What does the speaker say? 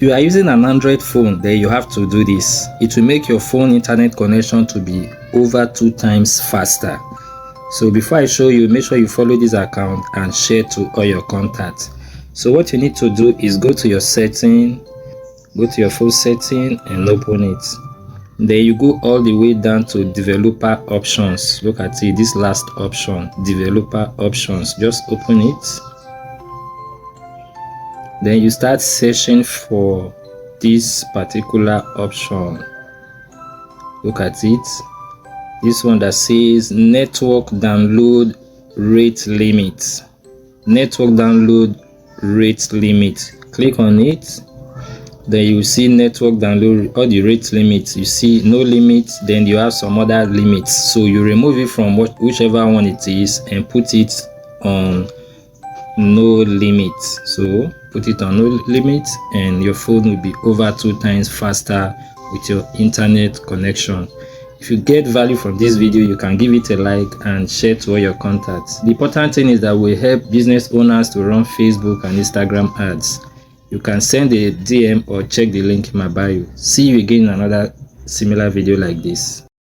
If you are using an Android phone, then you have to do this. It will make your phone internet connection to be over 2 times faster. So before I show you, make sure you follow this account and share to all your contacts. So what you need to do is go to your setting, go to your phone setting and open it. Then you go all the way down to developer options. Look at it, this last option, developer options. Just open it. Then you start searching for this particular option. Look at it. This one that says network download rate limit. Network download rate limit. Click on it. Then you see network download, all the rate limits. You see no limit, then you have some other limits. So you remove it from whichever one it is and put it on no limit. So put it on no limit and your phone will be over 2 times faster with your internet connection. If you get value from this video, you can give it a like and share to all your contacts. The important thing is that we help business owners to run Facebook and Instagram ads. You can send a DM or check the link in my bio. See you again in another similar video like this.